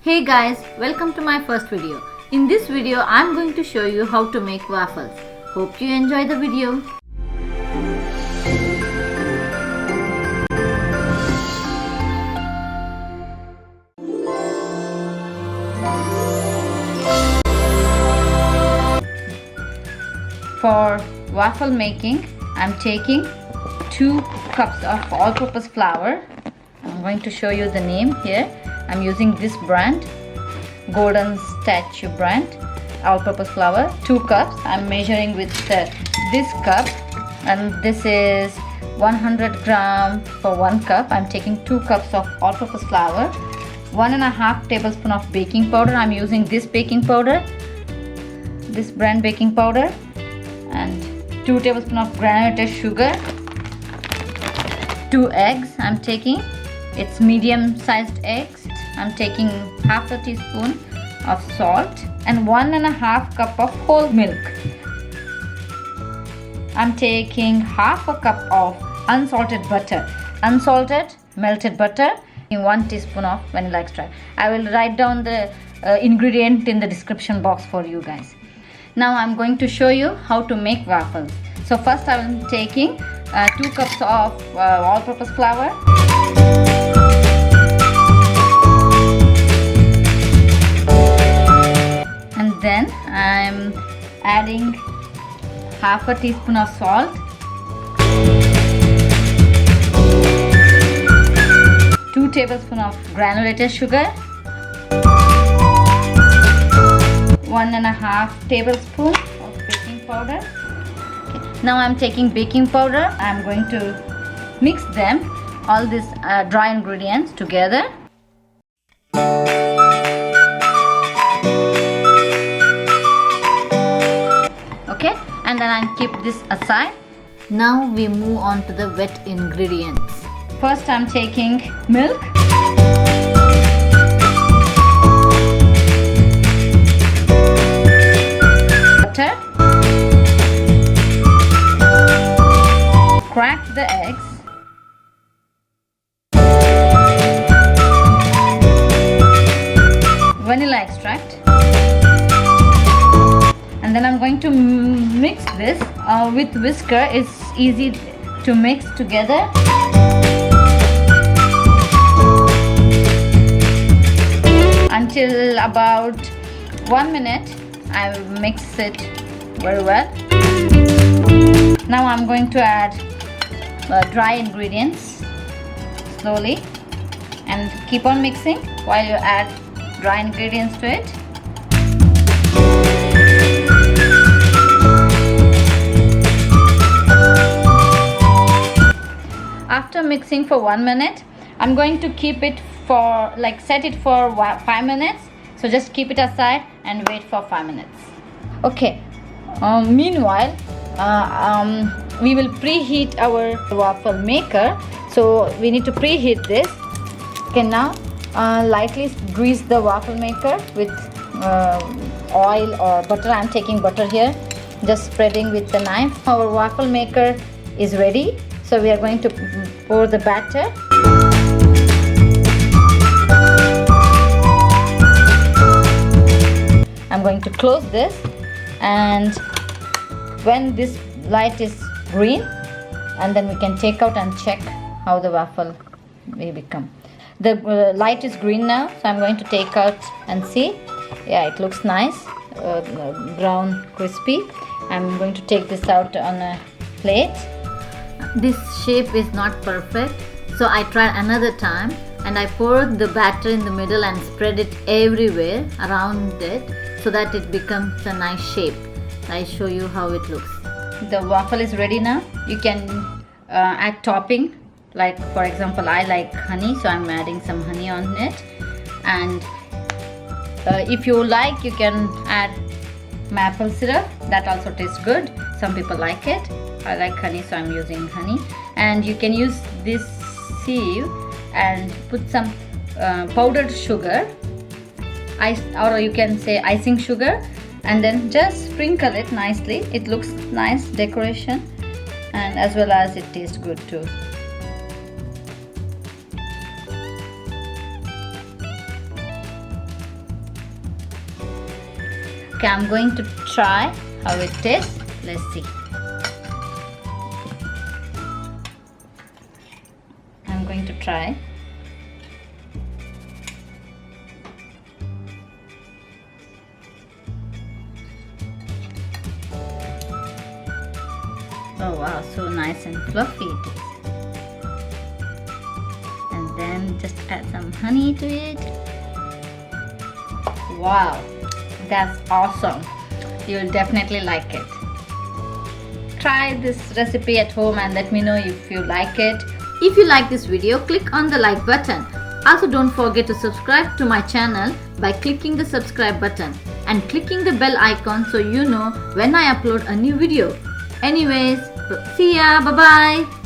Hey guys, welcome to my first video. In this video, I'm going to show you how to make waffles. Hope you enjoy the video. For waffle making, I'm taking 2 cups of all-purpose flour. I'm going to show you the name here. I'm using this brand, Golden Statue brand, all-purpose flour, 2 cups. I'm measuring with this cup, and this is 100 gram for 1 cup. I'm taking 2 cups of all-purpose flour, 1.5 tablespoon of baking powder. I'm using this baking powder, this brand baking powder, and 2 tablespoon of granulated sugar, 2 eggs. I'm taking, it's medium-sized eggs. I'm taking half a teaspoon of salt and 1.5 cup of whole milk. I'm taking half a cup of unsalted butter, unsalted melted butter, and 1 teaspoon of vanilla extract. I will write down the ingredient in the description box for you guys. Now I'm going to show you how to make waffles. So first I'm taking 2 cups of all-purpose flour. Then I'm adding half a teaspoon of salt, 2 tablespoons of granulated sugar, 1.5 tablespoons of baking powder. Okay. Now I'm taking baking powder. I'm going to mix them, all these dry ingredients together. Okay, and then I'll keep this aside. Now we move on to the wet ingredients. First I'm taking milk, butter, crack the eggs, vanilla extract, and then I'm going to mix this with whisker. It's easy to mix together. Until about 1 minute, I will mix it very well. Now I'm going to add dry ingredients slowly and keep on mixing while you add dry ingredients to it. After mixing for 1 minute, I'm going to keep it for set it for 5 minutes. So just keep it aside and wait for 5 minutes. Okay. Meanwhile, we will preheat our waffle maker. So we need to preheat this. Okay, now lightly grease the waffle maker with oil or butter. I'm taking butter here, just spreading with the knife. Our waffle maker is ready. So we are going to pour the batter. I'm going to close this, and when this light is green, and then we can take out and check how the waffle will become. The light is green now, so I'm going to take out and see. Yeah, it looks nice, brown, crispy. I'm going to take this out on a plate. This shape is not perfect, so I tried another time, and I poured the batter in the middle and spread it everywhere around it so that it becomes a nice shape. I'll show you how it looks. The waffle is ready now. You can add topping, like for example I like honey, so I'm adding some honey on it, and if you like, you can add maple syrup. That also tastes good. Some people like it. I like honey, so I'm using honey. And you can use this sieve and put some powdered sugar, or you can say icing sugar, and then just sprinkle it nicely. It looks nice decoration, and as well as it tastes good too. Okay, I'm going to try how it is. Let's see. I'm going to try. Oh wow, so nice and fluffy it is. And then just add some honey to it. Wow, that's awesome. You'll definitely like it. Try this recipe at home and let me know if you like it. If you like this video, click on the like button. Also, don't forget to subscribe to my channel by clicking the subscribe button and clicking the bell icon so you know when I upload a new video. Anyways, see ya, bye bye.